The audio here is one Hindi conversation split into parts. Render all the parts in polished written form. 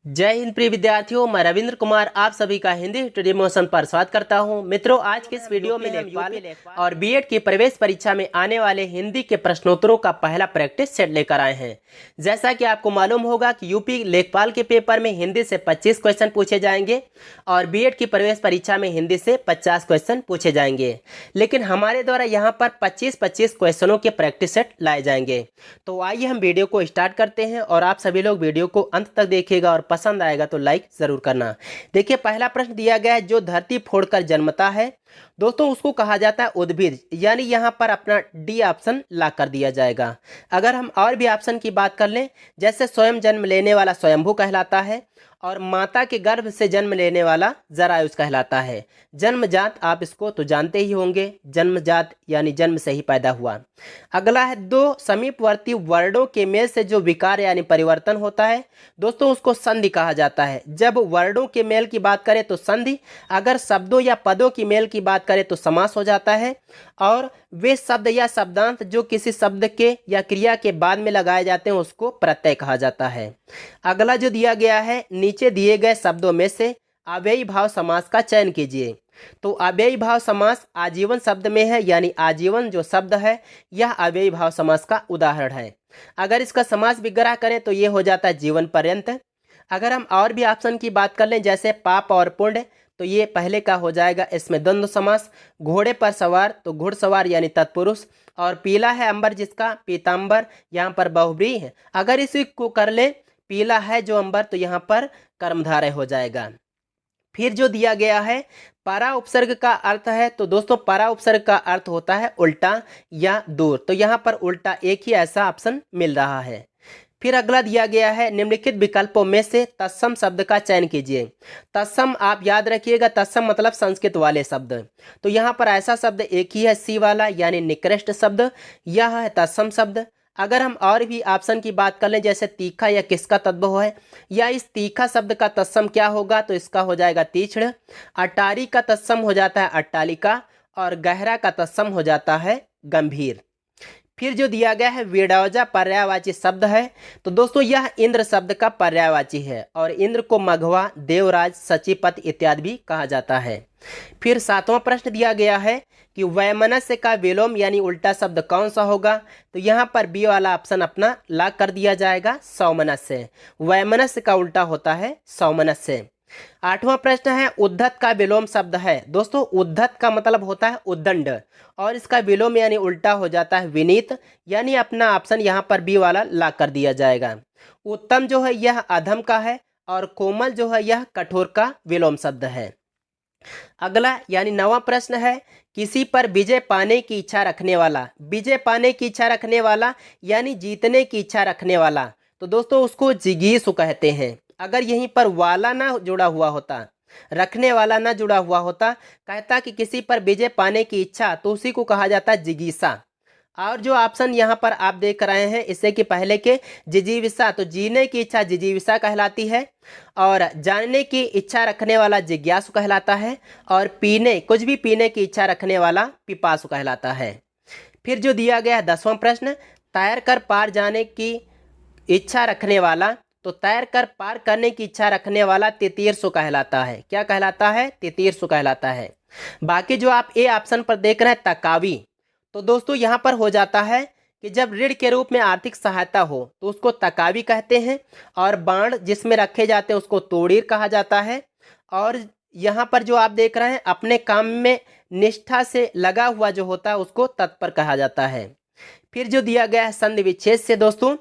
जय हिंद प्रिय विद्यार्थियों, मैं रविंद्र कुमार आप सभी का हिंदी स्टडी मोशन पर स्वागत करता हूं। मित्रों, आज के इस वीडियो में लेखपाल और बीएड की प्रवेश परीक्षा में आने वाले हिंदी के प्रश्नोत्तरों का पहला प्रैक्टिस सेट लेकर आए हैं। जैसा कि आपको मालूम होगा कि यूपी लेखपाल के पेपर में हिंदी से 25 क्वेश्चन पूछे जाएंगे और बीएड की प्रवेश परीक्षा में हिंदी से 50 क्वेश्चन पूछे जाएंगे, लेकिन हमारे द्वारा यहाँ पर 25-25 क्वेश्चनों के प्रैक्टिस सेट लाए जाएंगे। तो आइए हम वीडियो को स्टार्ट करते हैं और आप सभी लोग वीडियो को अंत तक देखिएगा और पसंद आएगा तो लाइक जरूर करना। देखिए, पहला प्रश्न दिया गया है, जो धरती फोड़कर जन्मता है दोस्तों उसको कहा जाता है उद्भिद, यानी यहाँ पर अपना डी ऑप्शन ला कर दिया जाएगा। अगर हम और भी ऑप्शन की बात कर लें, जैसे स्वयं जन्म लेने वाला स्वयंभू कहलाता है और माता के गर्भ से जन्म लेने वाला जरायुज कहलाता है। जन्मजात आप इसको तो जानते ही होंगे, जन्मजात यानी जन्म से ही पैदा हुआ। अगला है, दो समीपवर्ती वर्णों के मेल से जो विकार यानी परिवर्तन होता है दोस्तों उसको संधि कहा जाता है। जब वर्णों के मेल की बात करें तो संधि, अगर शब्दों या पदों की मेल की बात करें तो समास हो जाता है, और वे शब्द या शब्दांत जो किसी शब्द के या क्रिया के बाद में लगाए जाते हैं उसको प्रत्यय कहा जाता है। अगला जो दिया गया है, नीचे दिए गए शब्दों में से अव्ययी भाव समास का चयन कीजिए। तो अव्ययी भाव समास आजीवन शब्द में है, यानी आजीवन जो शब्द है यह अव्ययी भाव समास का उदाहरण है। अगर इसका समास विग्रह करें तो ये हो जाता है जीवन पर्यंत। अगर हम और भी ऑप्शन की बात कर लें, जैसे पाप और पुण्य, तो ये पहले का हो जाएगा, इसमें द्वंद्व समास। घोड़े पर सवार तो घुड़सवार यानी तत्पुरुष, और पीला है अंबर जिसका पीताम्बर, यहाँ पर बहुव्रीहि है। अगर इसी को कर ले, पीला है जो अंबर, तो यहाँ पर कर्मधारय हो जाएगा। फिर जो दिया गया है, परा उपसर्ग का अर्थ है, तो दोस्तों परा उपसर्ग का अर्थ होता है उल्टा या दूर, तो यहाँ पर उल्टा एक ही ऐसा ऑप्शन मिल रहा है। फिर अगला दिया गया है, निम्नलिखित विकल्पों में से तत्सम शब्द का चयन कीजिए। तत्सम आप याद रखिएगा, तत्सम मतलब संस्कृत वाले शब्द, तो यहाँ पर ऐसा शब्द एक ही है, सी वाला यानी निकृष्ट शब्द, यह है तत्सम शब्द। अगर हम और भी ऑप्शन की बात कर लें, जैसे तीखा या किसका तद्भव है, या इस तीखा शब्द का तत्सम क्या होगा, तो इसका हो जाएगा तीक्ष्ण। अटारी का तत्सम हो जाता है अट्टालिका, और गहरा का तत्सम हो जाता है गंभीर। फिर जो दिया गया है, विडौजा पर्यायवाची शब्द है, तो दोस्तों यह इंद्र शब्द का पर्यायवाची है, और इंद्र को मघवा, देवराज, सचिपत इत्यादि भी कहा जाता है। फिर सातवां प्रश्न दिया गया है कि वैमनस्य का विलोम यानी उल्टा शब्द कौन सा होगा, तो यहाँ पर बी वाला ऑप्शन अपना लाग कर दिया जाएगा, सौमनस्य। वैमनस्य का उल्टा होता है सौमनस्य। आठवां प्रश्न है, उद्धत का विलोम शब्द है दोस्तों, उद्धत का मतलब होता है उद्दंड, और इसका विलोम यानी उल्टा हो जाता है विनीत, यानी अपना ऑप्शन यहाँ पर बी वाला लाग कर दिया जाएगा। उत्तम जो है यह अधम का है, और कोमल जो है यह कठोर का विलोम शब्द है। अगला यानी नवा प्रश्न है, किसी पर विजय पाने की इच्छा रखने वाला, विजय पाने की इच्छा रखने वाला यानी जीतने की इच्छा रखने वाला, तो दोस्तों उसको जिगीषु कहते हैं। अगर यहीं पर वाला ना जुड़ा हुआ होता, रखने वाला ना जुड़ा हुआ होता, कहता कि किसी पर विजय पाने की इच्छा, तो उसी को कहा जाता है जिगीषा। और जो ऑप्शन यहाँ पर आप देख रहे हैं इससे कि पहले के जिजीविषा, तो जीने की इच्छा जिजीविषा कहलाती है, और जानने की इच्छा रखने वाला जिज्ञासु कहलाता है, और पीने कुछ भी पीने की इच्छा रखने वाला पिपासु कहलाता है। फिर जो दिया गया है 10वां प्रश्न, तैर कर पार जाने की इच्छा रखने वाला, तो तैर कर पार करने की इच्छा रखने वाला तितीर्षु कहलाता है। क्या कहलाता है? तितीर्षु कहलाता है। बाकी जो आप ए ऑप्शन पर देख रहे हैं तकावी, तो दोस्तों यहाँ पर हो जाता है कि जब ऋण के रूप में आर्थिक सहायता हो तो उसको तकावी कहते हैं, और बाण जिसमें रखे जाते हैं उसको तोड़ीर कहा जाता है। और यहाँ पर जो आप देख रहे हैं अपने काम में निष्ठा से लगा हुआ जो होता है उसको तत्पर कहा जाता है। फिर जो दिया गया है संधि विच्छेद से दोस्तों,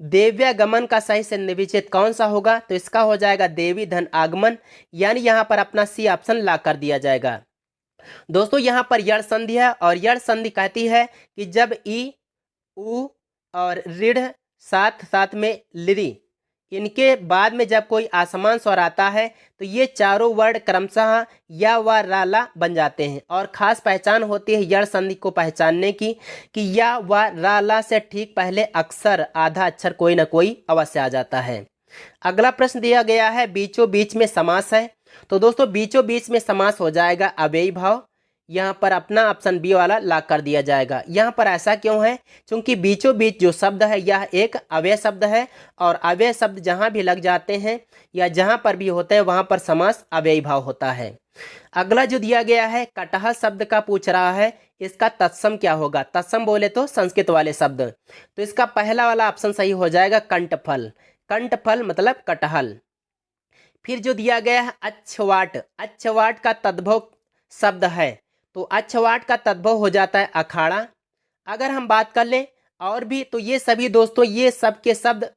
देव्यागमन का सही संधि विच्छेद कौन सा होगा, तो इसका हो जाएगा देवी धन आगमन, यानी यहाँ पर अपना सी ऑप्शन ला कर दिया जाएगा। दोस्तों यहाँ पर यड़ संधि है, और यड़ संधि कहती है कि जब ई, उ और ऋढ़ साथ साथ में लिरी, इनके बाद में जब कोई असमान स्वर आता है तो ये चारों वर्ण क्रमशः या व राला बन जाते हैं, और खास पहचान होती है यड़ संधि को पहचानने की कि या व राला से ठीक पहले अक्सर आधा अक्षर कोई ना कोई अवश्य आ जाता है। अगला प्रश्न दिया गया है, बीचों बीच में समास है, तो दोस्तों बीचों बीच में समास हो जाएगा अव्ययी भाव, यहाँ पर अपना ऑप्शन बी वाला लॉक कर दिया जाएगा। यहाँ पर ऐसा क्यों है? क्योंकि बीचों बीच जो शब्द है यह एक अव्यय शब्द है, और अव्यय शब्द जहाँ भी लग जाते हैं या जहाँ पर भी होते हैं वहाँ पर समास अव्ययी भाव होता है। अगला जो दिया गया है कटहल शब्द का पूछ रहा है, इसका तत्सम क्या होगा? तत्सम बोले तो संस्कृत वाले शब्द, तो इसका पहला वाला ऑप्शन सही हो जाएगा कंठफल। कंठफल मतलब कटहल। फिर जो दिया गया है अच्छवाट, अच्छवाट का तद्भव शब्द है, तो अच्छवाट का तद्भव हो जाता है अखाड़ा। अगर हम बात कर लें और भी, तो ये सभी दोस्तों ये सब के शब्द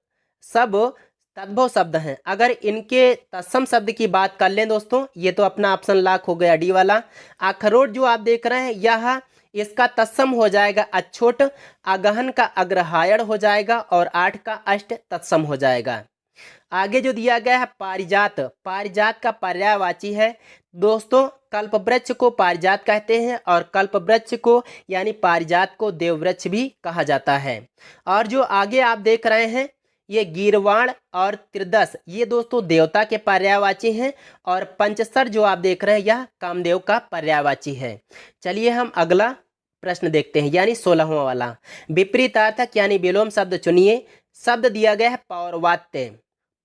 सब तद्भव शब्द हैं। अगर इनके तत्सम शब्द की बात कर लें दोस्तों, ये तो अपना ऑप्शन लॉक हो गया डी वाला। अखरोट जो आप देख रहे हैं यह इसका तत्सम हो जाएगा अच्छोट, अगहन का अग्रहायण हो जाएगा, और 8 का अष्ट तत्सम हो जाएगा। आगे जो दिया गया है पारिजात, पारिजात का पर्यायवाची है दोस्तों। कल्पवृक्ष को पारिजात कहते हैं, और कल्पवृक्ष को यानी पारिजात को देववृक्ष भी कहा जाता है। और जो आगे आप देख रहे हैं ये गीरवाण और त्रिदश, ये दोस्तों देवता के पर्यायवाची हैं, और पंचसर जो आप देख रहे हैं यह कामदेव का पर्यायवाची है। चलिए हम अगला प्रश्न देखते हैं, यानी 16वां वाला। विपरीतार्थक यानी विलोम शब्द चुनिए। शब्द दिया गया है पौर्वात्य।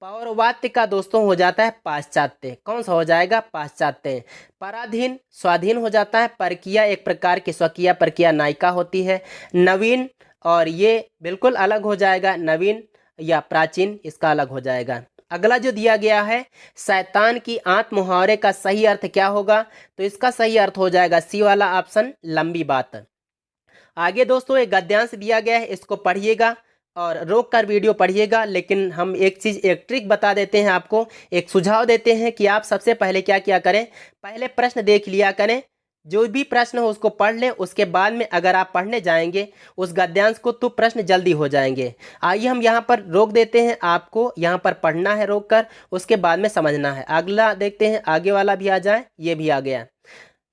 पौर्वात्य का दोस्तों हो जाता है पाश्चात्य। कौन सा हो जाएगा? पाश्चात्य। पराधीन स्वाधीन हो जाता है। परकीय एक प्रकार की स्वकीय प्रक्रिया नायिका होती है। नवीन, और ये बिल्कुल अलग हो जाएगा, नवीन या प्राचीन इसका अलग हो जाएगा। अगला जो दिया गया है शैतान की आंत मुहावरे का सही अर्थ क्या होगा? तो इसका सही अर्थ हो जाएगा सी वाला ऑप्शन, लंबी बात। आगे दोस्तों एक गद्यांश दिया गया है, इसको पढ़िएगा और रोक कर वीडियो पढ़िएगा। लेकिन हम एक चीज़, एक ट्रिक बता देते हैं आपको, एक सुझाव देते हैं कि आप सबसे पहले क्या किया करें, पहले प्रश्न देख लिया करें। जो भी प्रश्न हो उसको पढ़ लें, उसके बाद में अगर आप पढ़ने जाएंगे उस गद्यांश को तो प्रश्न जल्दी हो जाएंगे। आइए हम यहाँ पर रोक देते हैं, आपको यहाँ पर पढ़ना है रोक कर, उसके बाद में समझना है। अगला देखते हैं, आगे वाला भी आ जाए, ये भी आ गया।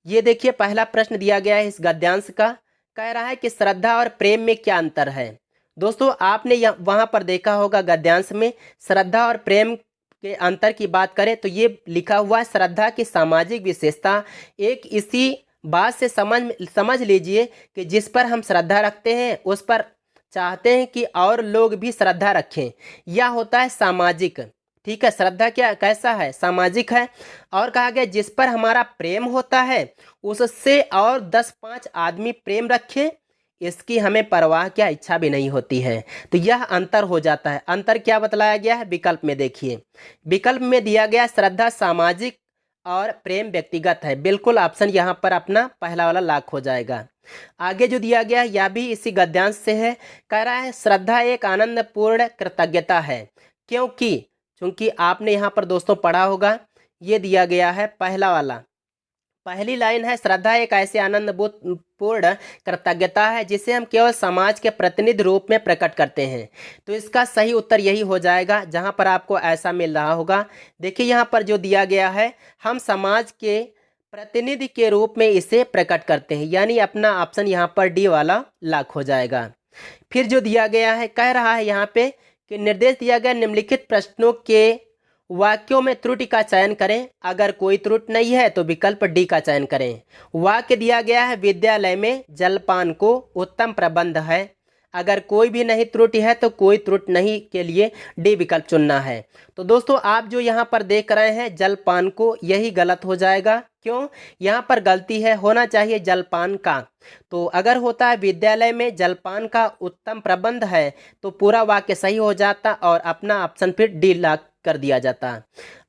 ये देखिए पहला प्रश्न दिया गया है इस गद्यांश का, कह रहा है कि श्रद्धा और प्रेम में क्या अंतर है? दोस्तों आपने वहाँ पर देखा होगा गद्यांश में श्रद्धा और प्रेम के अंतर की बात करें तो ये लिखा हुआ है श्रद्धा की सामाजिक विशेषता। एक इसी बात से समझ लीजिए कि जिस पर हम श्रद्धा रखते हैं उस पर चाहते हैं कि और लोग भी श्रद्धा रखें, यह होता है सामाजिक। ठीक है, श्रद्धा क्या कैसा है? सामाजिक है। और कहा गया जिस पर हमारा प्रेम होता है उससे और 10-5 आदमी प्रेम रखें, इसकी हमें परवाह क्या, इच्छा भी नहीं होती है। तो यह अंतर हो जाता है। अंतर क्या बतलाया गया है? विकल्प में देखिए, विकल्प में दिया गया श्रद्धा सामाजिक और प्रेम व्यक्तिगत है। बिल्कुल ऑप्शन यहाँ पर अपना पहला वाला लॉक हो जाएगा। आगे जो दिया गया यह भी इसी गद्यांश से है, कह रहा है श्रद्धा एक आनंदपूर्ण कृतज्ञता है। क्योंकि आपने यहाँ पर दोस्तों पढ़ा होगा, ये दिया गया है पहला वाला, पहली लाइन है श्रद्धा एक ऐसे आनंदपूर्ण कृतज्ञता है जिसे हम केवल समाज के प्रतिनिधि रूप में प्रकट करते हैं। तो इसका सही उत्तर यही हो जाएगा जहां पर आपको ऐसा मिल रहा होगा। देखिए यहां पर जो दिया गया है, हम समाज के प्रतिनिधि के रूप में इसे प्रकट करते हैं, यानी अपना ऑप्शन यहाँ पर डी वाला लॉक हो जाएगा। फिर जो दिया गया है, कह रहा है यहाँ पे कि निर्देश दिया गया निम्नलिखित प्रश्नों के वाक्यों में त्रुटि का चयन करें। अगर कोई त्रुटि नहीं है तो विकल्प डी का चयन करें। वाक्य दिया गया है विद्यालय में जलपान को उत्तम प्रबंध है। अगर कोई भी नहीं त्रुटि है तो कोई त्रुटि नहीं के लिए डी विकल्प चुनना है। तो दोस्तों आप जो यहाँ पर देख रहे हैं जलपान को, यही गलत हो जाएगा। क्यों? यहाँ पर गलती है, होना चाहिए जलपान का। तो अगर होता है विद्यालय में जलपान का उत्तम प्रबंध है तो पूरा वाक्य सही हो जाता और अपना ऑप्शन फिर डी लॉक कर दिया जाता।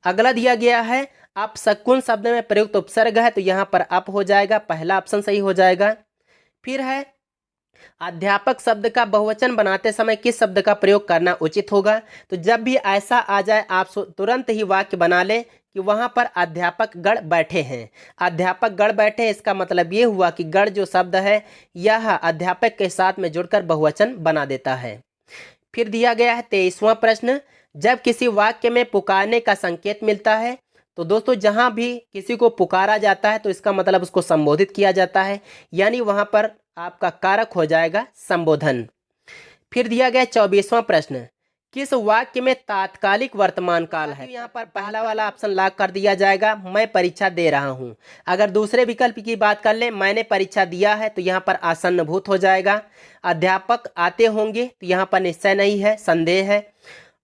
अगला दिया गया है अपशकुन शब्द में प्रयुक्त उपसर्ग है, तो यहाँ पर अप हो जाएगा, पहला ऑप्शन सही हो जाएगा। फिर है अध्यापक शब्द का बहुवचन बनाते समय किस शब्द का प्रयोग करना उचित होगा? तो जब भी ऐसा आ जाए आप तुरंत ही वाक्य बना लें कि वहाँ पर अध्यापक गण बैठे हैं। अध्यापक गण बैठे हैं, इसका मतलब ये हुआ कि गण जो शब्द है यह अध्यापक के साथ में जुड़कर बहुवचन बना देता है। फिर दिया गया है 23वां प्रश्न, जब किसी वाक्य में पुकारने का संकेत मिलता है, तो दोस्तों जहां भी किसी को पुकारा जाता है तो इसका मतलब उसको संबोधित किया जाता है, यानी वहां पर आपका कारक हो जाएगा संबोधन। फिर दिया गया 24वां प्रश्न, किस वाक्य में तात्कालिक वर्तमान काल है? यहाँ पर पहला वाला ऑप्शन लॉक कर दिया जाएगा, मैं परीक्षा दे रहा हूँ। अगर दूसरे विकल्प की बात कर लें, मैंने परीक्षा दिया है, तो यहाँ पर आसन्न भूत हो जाएगा। अध्यापक आते होंगे, तो यहाँ पर निश्चय नहीं है, संदेह है।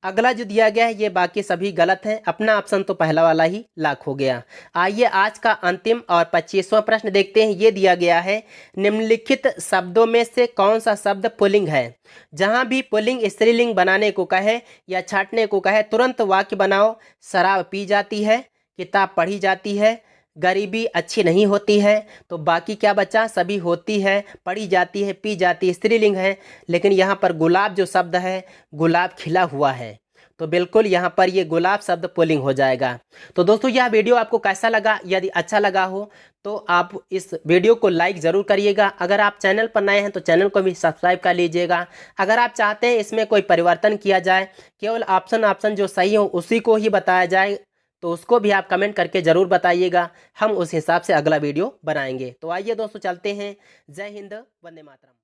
अगला जो दिया गया है ये बाकी सभी गलत हैं, अपना ऑप्शन तो पहला वाला ही लॉक हो गया। आइए आज का अंतिम और 25वां प्रश्न देखते हैं। ये दिया गया है, निम्नलिखित शब्दों में से कौन सा शब्द पुल्लिंग है? जहां भी पुल्लिंग स्त्रीलिंग बनाने को कहे या छांटने को कहे, तुरंत वाक्य बनाओ। शराब पी जाती है, किताब पढ़ी जाती है, गरीबी अच्छी नहीं होती है। तो बाकी क्या बचा? सभी होती है, पढ़ी जाती है, पी जाती है, स्त्रीलिंग है। लेकिन यहाँ पर गुलाब जो शब्द है, गुलाब खिला हुआ है, तो बिल्कुल यहाँ पर ये गुलाब शब्द पुल्लिंग हो जाएगा। तो दोस्तों यह वीडियो आपको कैसा लगा? यदि अच्छा लगा हो तो आप इस वीडियो को लाइक ज़रूर करिएगा। अगर आप चैनल पर नए हैं तो चैनल को भी सब्सक्राइब कर लीजिएगा। अगर आप चाहते हैं इसमें कोई परिवर्तन किया जाए, केवल ऑप्शन जो सही हो उसी को ही बताया जाए, तो उसको भी आप कमेंट करके ज़रूर बताइएगा। हम उस हिसाब से अगला वीडियो बनाएंगे। तो आइए दोस्तों चलते हैं। जय हिंद, वंदे मातरम।